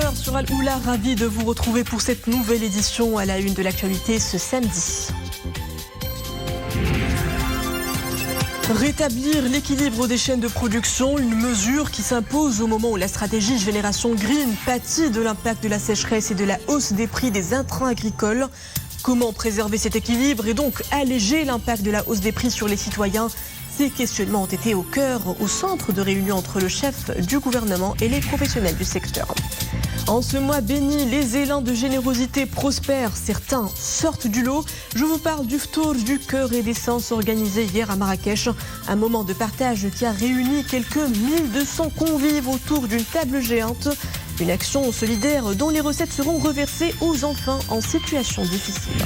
9h sur Al-Oula, ravi de vous retrouver pour cette nouvelle édition à la une de l'actualité ce samedi. Rétablir l'équilibre des chaînes de production, une mesure qui s'impose au moment où la stratégie Génération Green pâtit de l'impact de la sécheresse et de la hausse des prix des intrants agricoles. Comment préserver cet équilibre et donc alléger l'impact de la hausse des prix sur les citoyens? Ces questionnements ont été au centre de réunion entre le chef du gouvernement et les professionnels du secteur. En ce mois béni, les élans de générosité prospèrent. Certains sortent du lot. Je vous parle du Ftour du cœur et des sens organisé hier à Marrakech. Un moment de partage qui a réuni quelques 1200 convives autour d'une table géante. Une action solidaire dont les recettes seront reversées aux enfants en situation difficile.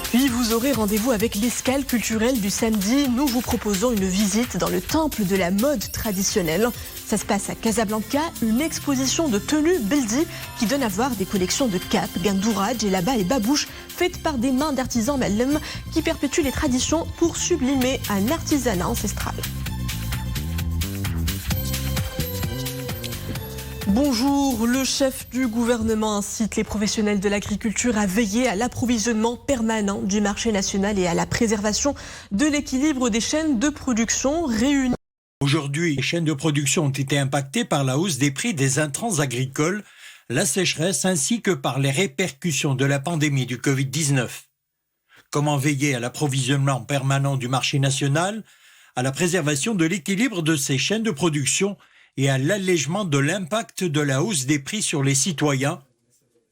Puis vous aurez rendez-vous avec l'escale culturelle du samedi. Nous vous proposons une visite dans le temple de la mode traditionnelle. Ça se passe à Casablanca, une exposition de tenues Beldi qui donne à voir des collections de capes, gandouraj, djellaba et babouches faites par des mains d'artisans malem qui perpétuent les traditions pour sublimer un artisanat ancestral. Bonjour, le chef du gouvernement incite les professionnels de l'agriculture à veiller à l'approvisionnement permanent du marché national et à la préservation de l'équilibre des chaînes de production réunies. Aujourd'hui, les chaînes de production ont été impactées par la hausse des prix des intrants agricoles, la sécheresse ainsi que par les répercussions de la pandémie du Covid-19. Comment veiller à l'approvisionnement permanent du marché national, à la préservation de l'équilibre de ces chaînes de production et à l'allègement de l'impact de la hausse des prix sur les citoyens?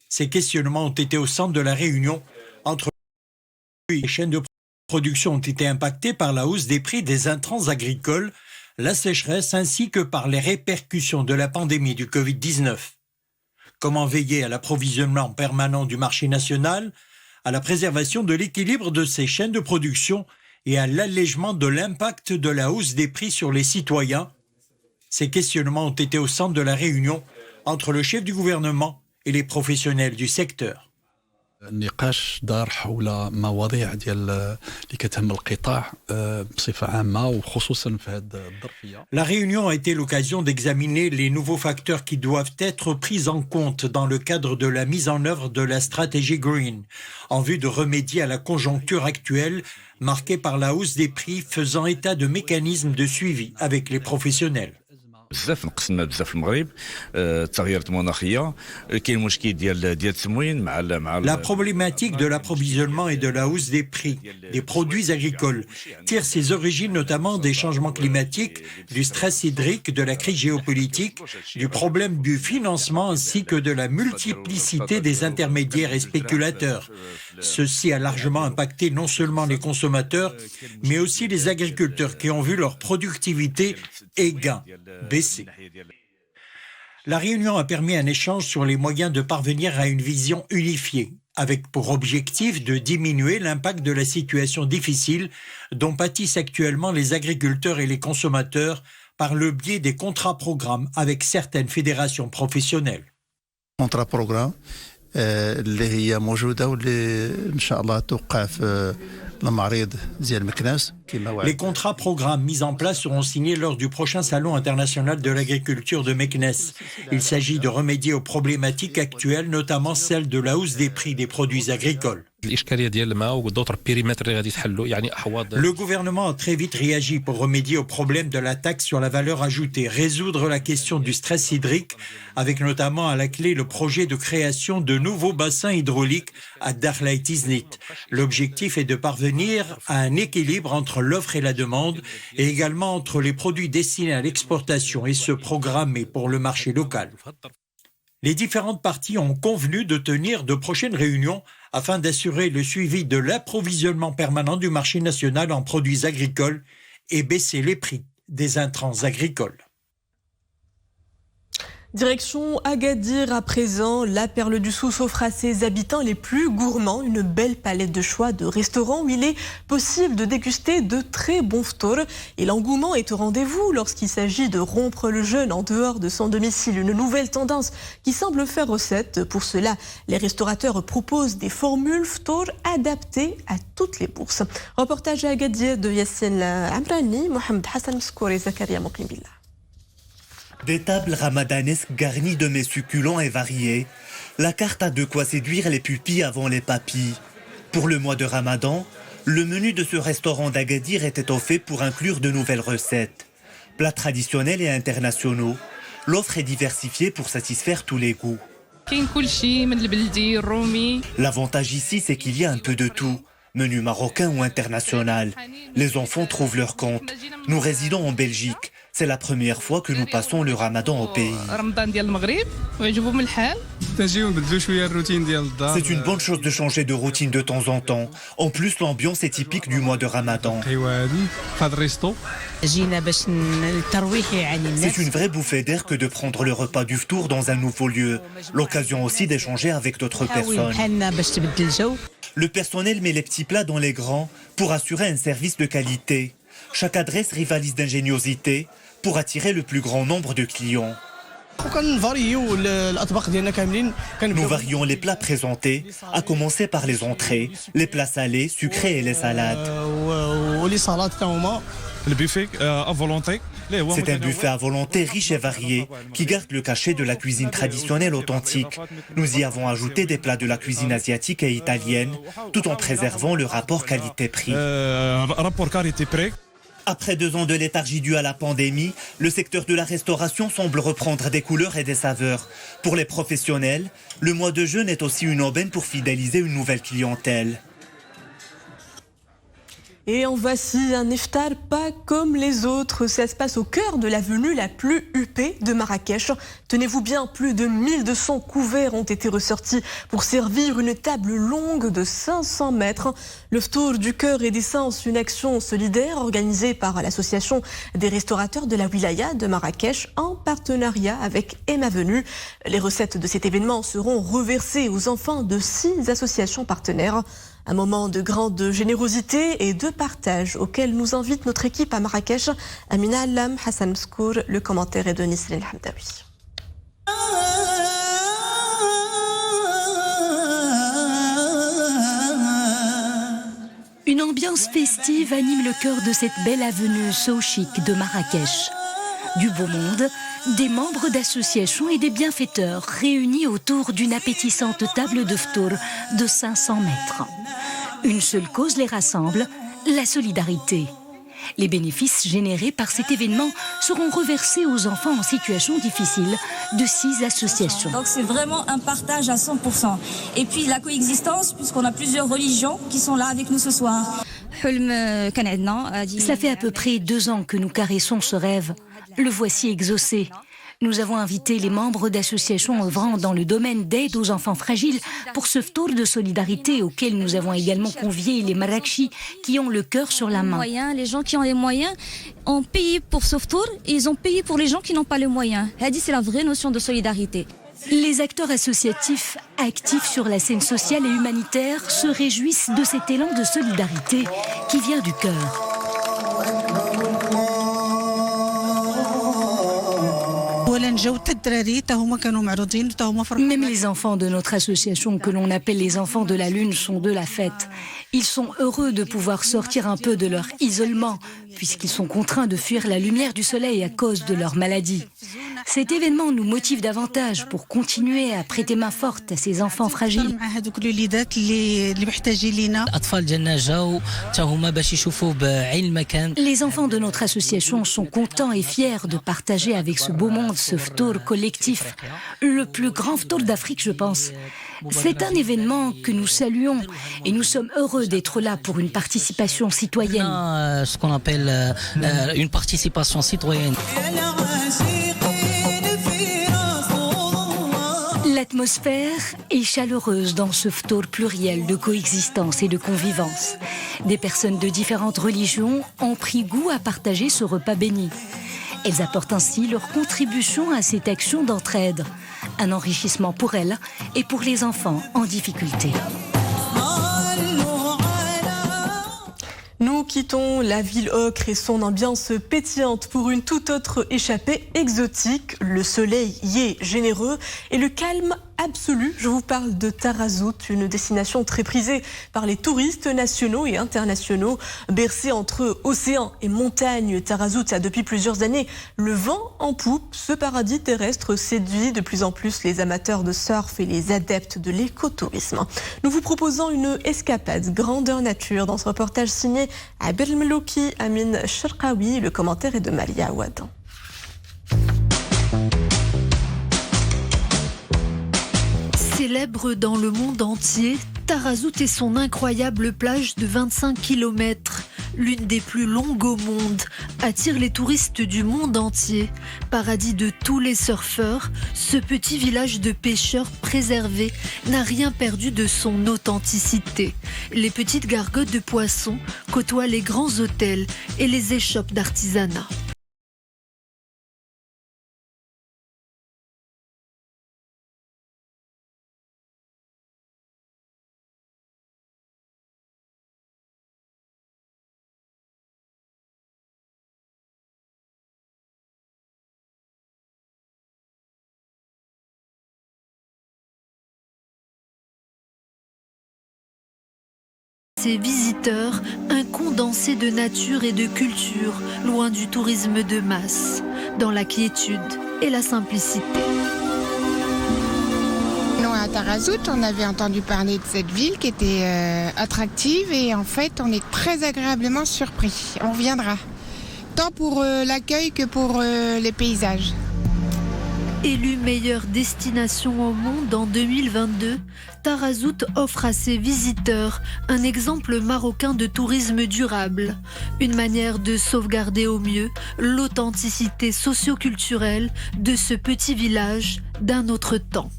Ces questionnements ont été au centre de la réunion entre les chaînes de production ont été impactées par la hausse des prix des intrants agricoles, la sécheresse ainsi que par les répercussions de la pandémie du Covid-19. Comment veiller à l'approvisionnement permanent du marché national, à la préservation de l'équilibre de ces chaînes de production et à l'allègement de l'impact de la hausse des prix sur les citoyens? Ces questionnements ont été au centre de la réunion entre le chef du gouvernement et les professionnels du secteur. النقاش دار حول مواضيع ديال اللي كتهم القطاع بصفة عامة وخصوصا في هذه الظرفية. La réunion a été l'occasion d'examiner les nouveaux facteurs qui doivent être pris en compte dans le cadre de la mise en œuvre de la stratégie Green, en vue de remédier à la conjoncture actuelle marquée par la hausse des prix, faisant état de mécanismes de suivi avec les professionnels. بزاف نقصنا بزاف في المغرب التغيرات المناخيه كاين مشكل ديال التموين مع La problématique de l'approvisionnement et de la hausse des prix des produits agricoles tire ses origines notamment des changements climatiques, du stress hydrique, de la crise géopolitique, du problème du financement ainsi que de la multiplicité des intermédiaires et spéculateurs. Ceci a largement impacté non seulement les consommateurs, mais aussi les agriculteurs qui ont vu leur productivité et gains baisser. La réunion a permis un échange sur les moyens de parvenir à une vision unifiée, avec pour objectif de diminuer l'impact de la situation difficile dont pâtissent actuellement les agriculteurs et les consommateurs par le biais des contrats-programmes avec certaines fédérations professionnelles. Contrat-programme اللي هي موجودة واللي إن شاء الله توقع في المعرض ديال مكناس. Les contrats-programmes mis en place seront signés lors du prochain Salon international de l'agriculture de Meknès. Il s'agit de remédier aux problématiques actuelles, notamment celle de la hausse des prix des produits agricoles. Le gouvernement a très vite réagi pour remédier au problème de la taxe sur la valeur ajoutée, résoudre la question du stress hydrique, avec notamment à la clé le projet de création de nouveaux bassins hydrauliques à Dakhla Tiznit. L'objectif est de parvenir à un équilibre entre l'offre et la demande, et également entre les produits destinés à l'exportation et ceux programmés pour le marché local. Les différentes parties ont convenu de tenir de prochaines réunions afin d'assurer le suivi de l'approvisionnement permanent du marché national en produits agricoles et baisser les prix des intrants agricoles. Direction Agadir à présent, la perle du Souss offre à ses habitants les plus gourmands une belle palette de choix de restaurants où il est possible de déguster de très bons ftours. Et l'engouement est au rendez-vous lorsqu'il s'agit de rompre le jeûne en dehors de son domicile. Une nouvelle tendance qui semble faire recette. Pour cela, les restaurateurs proposent des formules ftours adaptées à toutes les bourses. Reportage à Agadir de Yassine Amrani, Mohamed Hassan Mskour et Zakaria Moklim Billah. Des tables ramadanesques garnies de mets succulents et variés. La carte a de quoi séduire les pupilles avant les papilles. Pour le mois de Ramadan, le menu de ce restaurant d'Agadir est étoffé pour inclure de nouvelles recettes. Plats traditionnels et internationaux. L'offre est diversifiée pour satisfaire tous les goûts. L'avantage ici, c'est qu'il y a un peu de tout. Menu marocain ou international. Les enfants trouvent leur compte. Nous résidons en Belgique. C'est la première fois que nous passons le Ramadan au pays. C'est une bonne chose de changer de routine de temps en temps. En plus, l'ambiance est typique du mois de Ramadan. C'est une vraie bouffée d'air que de prendre le repas du ftour dans un nouveau lieu. L'occasion aussi d'échanger avec d'autres personnes. Le personnel met les petits plats dans les grands pour assurer un service de qualité. Chaque adresse rivalise d'ingéniosité pour attirer le plus grand nombre de clients. Nous varions les plats présentés, à commencer par les entrées, les plats salés, sucrés et les salades. C'est un buffet à volonté riche et varié, qui garde le cachet de la cuisine traditionnelle authentique. Nous y avons ajouté des plats de la cuisine asiatique et italienne, tout en préservant le rapport qualité-prix. Après 2 ans de léthargie due à la pandémie, le secteur de la restauration semble reprendre des couleurs et des saveurs. Pour les professionnels, le mois de jeûne est aussi une aubaine pour fidéliser une nouvelle clientèle. Et en voici un iftar pas comme les autres. Ça se passe au cœur de l'avenue la plus huppée de Marrakech. Tenez-vous bien, plus de 1200 couverts ont été ressortis pour servir une table longue de 500 mètres. Le ftour du cœur et des sens, une action solidaire organisée par l'association des restaurateurs de la wilaya de Marrakech en partenariat avec Emmavenue. Les recettes de cet événement seront reversées aux enfants de 6 associations partenaires. Un moment de grande générosité et de partage auquel nous invite notre équipe à Marrakech. Amina Allam, Hassan Mskour, le commentaire est de Nisrine Hamdawi. Une ambiance festive anime le cœur de cette belle avenue so chic de Marrakech. Du beau monde, des membres d'associations et des bienfaiteurs réunis autour d'une appétissante table de ftour de 500 mètres. Une seule cause les rassemble, la solidarité. Les bénéfices générés par cet événement seront reversés aux enfants en situation difficile de 6 associations. Donc c'est vraiment un partage à 100%. Et puis la coexistence, puisqu'on a plusieurs religions qui sont là avec nous ce soir. Cela fait à peu près 2 ans que nous caressons ce rêve. Le voici exaucé. Nous avons invité les membres d'associations œuvrant dans le domaine d'aide aux enfants fragiles pour ce ftour de solidarité auquel nous avons également convié les Marrakechis qui ont le cœur sur la main. Les gens qui ont les moyens ont payé pour ce ftour et ils ont payé pour les gens qui n'ont pas les moyens. C'est la vraie notion de solidarité. Les acteurs associatifs actifs sur la scène sociale et humanitaire se réjouissent de cet élan de solidarité qui vient du cœur. Même les enfants de notre association, que l'on appelle les enfants de la Lune, sont de la fête. Ils sont heureux de pouvoir sortir un peu de leur isolement, puisqu'ils sont contraints de fuir la lumière du soleil à cause de leur maladie. Cet événement nous motive davantage pour continuer à prêter main forte à ces enfants fragiles. Les enfants de notre association sont contents et fiers de partager avec ce beau monde ce ftour collectif, le plus grand ftour d'Afrique, je pense. C'est un événement que nous saluons et nous sommes heureux d'être là pour une participation citoyenne. Ce qu'on appelle une participation citoyenne. L'atmosphère est chaleureuse dans ce ftour pluriel de coexistence et de convivence. Des personnes de différentes religions ont pris goût à partager ce repas béni. Elles apportent ainsi leur contribution à cette action d'entraide. Un enrichissement pour elles et pour les enfants en difficulté. Nous quittons la ville ocre et son ambiance pétillante pour une toute autre échappée exotique. Le soleil y est généreux et le calme absolue. Je vous parle de Tarazout, une destination très prisée par les touristes nationaux et internationaux. Bercée entre océan et montagne, Tarazout a depuis plusieurs années le vent en poupe. Ce paradis terrestre séduit de plus en plus les amateurs de surf et les adeptes de l'écotourisme. Nous vous proposons une escapade grandeur nature dans ce reportage signé Abel Melouki, Amin Sherkawi. Le commentaire est de Maria Awad. Célèbre dans le monde entier, Tarazout et son incroyable plage de 25 km, l'une des plus longues au monde, attire les touristes du monde entier. Paradis de tous les surfeurs, ce petit village de pêcheurs préservé n'a rien perdu de son authenticité. Les petites gargotes de poissons côtoient les grands hôtels et les échoppes d'artisanat. Ces visiteurs, un condensé de nature et de culture, loin du tourisme de masse, dans la quiétude et la simplicité. Non, à Tarazout, on avait entendu parler de cette ville qui était attractive et en fait, on est très agréablement surpris. On reviendra, tant pour l'accueil que pour les paysages. Élue meilleure destination au monde en 2022, Tarazout offre à ses visiteurs un exemple marocain de tourisme durable. Une manière de sauvegarder au mieux l'authenticité socio-culturelle de ce petit village d'un autre temps.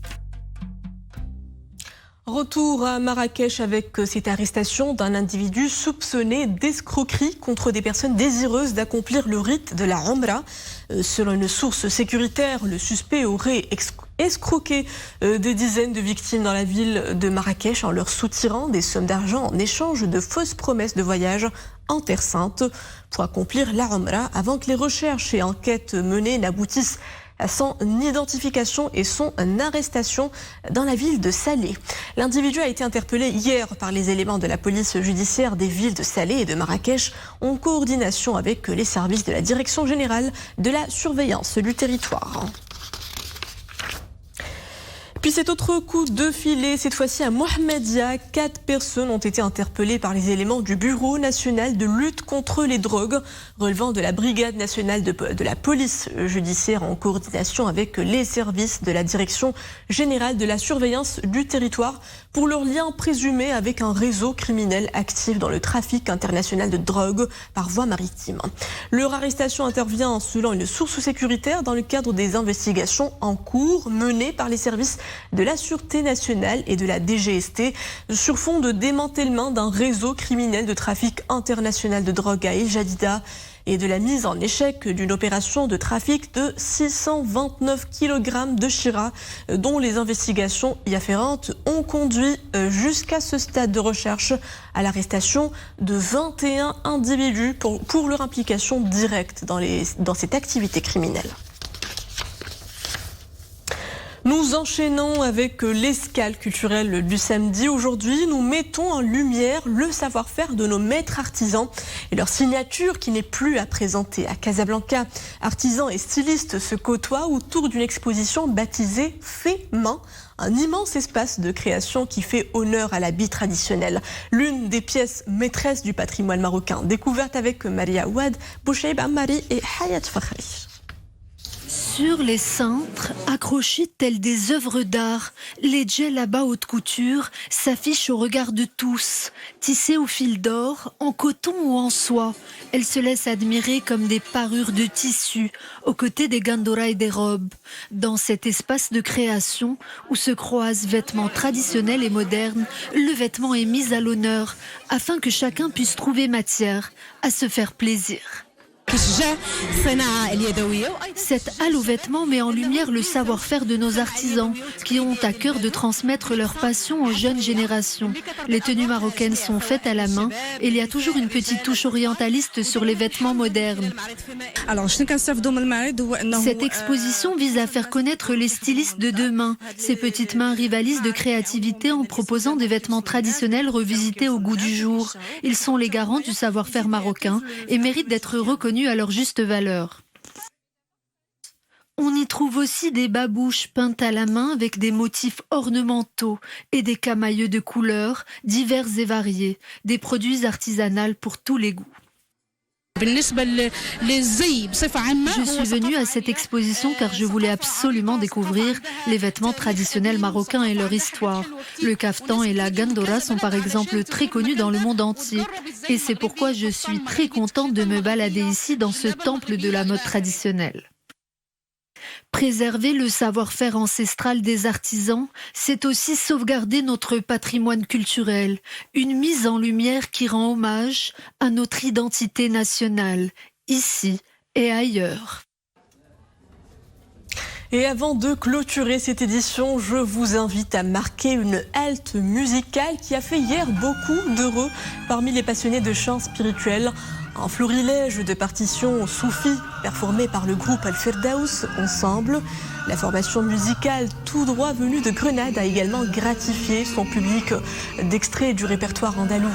Retour à Marrakech avec cette arrestation d'un individu soupçonné d'escroquerie contre des personnes désireuses d'accomplir le rite de la Omra. Selon une source sécuritaire, le suspect aurait escroqué des dizaines de victimes dans la ville de Marrakech en leur soutirant des sommes d'argent en échange de fausses promesses de voyage en Terre Sainte pour accomplir la Omra avant que les recherches et enquêtes menées n'aboutissent à son identification et son arrestation dans la ville de Salé. L'individu a été interpellé hier par les éléments de la police judiciaire des villes de Salé et de Marrakech en coordination avec les services de la Direction générale de la surveillance du territoire. Puis cet autre coup de filet, cette fois-ci à Mohamedia, 4 personnes ont été interpellées par les éléments du Bureau national de lutte contre les drogues, relevant de la Brigade nationale de la police judiciaire en coordination avec les services de la Direction générale de la surveillance du territoire pour leur lien présumé avec un réseau criminel actif dans le trafic international de drogue par voie maritime. Leur arrestation intervient selon une source sécuritaire dans le cadre des investigations en cours menées par les services de la Sûreté nationale et de la DGST sur fond de démantèlement d'un réseau criminel de trafic international de drogue à El Jadida et de la mise en échec d'une opération de trafic de 629 kg de Chira dont les investigations y afférentes ont conduit jusqu'à ce stade de recherche à l'arrestation de 21 individus pour leur implication directe dans cette activité criminelle. Nous enchaînons avec l'escale culturelle du samedi. Aujourd'hui, nous mettons en lumière le savoir-faire de nos maîtres artisans et leur signature qui n'est plus à présenter à Casablanca. Artisans et stylistes se côtoient autour d'une exposition baptisée Fait Main, un immense espace de création qui fait honneur à l'habit traditionnel. L'une des pièces maîtresses du patrimoine marocain, découverte avec Maria Ouad, Boucheib Ammari et Hayat Fakhri. Sur les cintres, accrochées telles des œuvres d'art, les djellabas haute couture s'affichent au regard de tous. Tissées au fil d'or, en coton ou en soie, elles se laissent admirer comme des parures de tissu, aux côtés des gandoras et des robes. Dans cet espace de création, où se croisent vêtements traditionnels et modernes, le vêtement est mis à l'honneur, afin que chacun puisse trouver matière à se faire plaisir. Cette halle aux vêtements met en lumière le savoir-faire de nos artisans qui ont à cœur de transmettre leur passion aux jeunes générations. Les tenues marocaines sont faites à la main et il y a toujours une petite touche orientaliste sur les vêtements modernes. Cette exposition vise à faire connaître les stylistes de demain. Ces petites mains rivalisent de créativité en proposant des vêtements traditionnels revisités au goût du jour. Ils sont les garants du savoir-faire marocain et méritent d'être reconnus à leur juste valeur. On y trouve aussi des babouches peintes à la main avec des motifs ornementaux et des camailleux de couleurs divers et variés, des produits artisanaux pour tous les goûts. Je suis venue à cette exposition car je voulais absolument découvrir les vêtements traditionnels marocains et leur histoire. Le kaftan et la gandora sont par exemple très connus dans le monde entier. Et c'est pourquoi je suis très contente de me balader ici dans ce temple de la mode traditionnelle. Préserver le savoir-faire ancestral des artisans, c'est aussi sauvegarder notre patrimoine culturel, une mise en lumière qui rend hommage à notre identité nationale, ici et ailleurs. Et avant de clôturer cette édition, je vous invite à marquer une halte musicale qui a fait hier beaucoup d'heureux parmi les passionnés de chants spirituels. Un florilège de partitions soufis performées par le groupe Al-Firdaus ensemble. La formation musicale tout droit venue de Grenade a également gratifié son public d'extraits du répertoire andalou.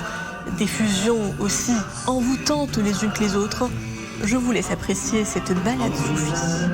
Des fusions aussi envoûtantes les unes que les autres. Je vous laisse apprécier cette balade soufie.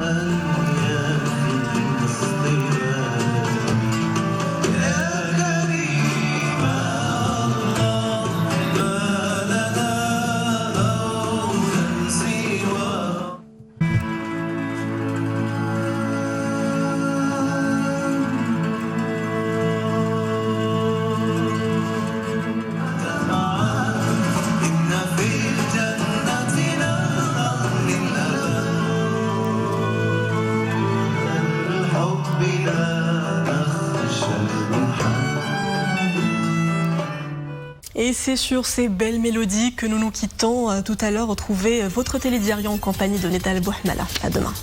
Et c'est sur ces belles mélodies que nous nous quittons. Tout à l'heure, retrouvez votre télédiario en compagnie de Nedal Bouhmala. À demain.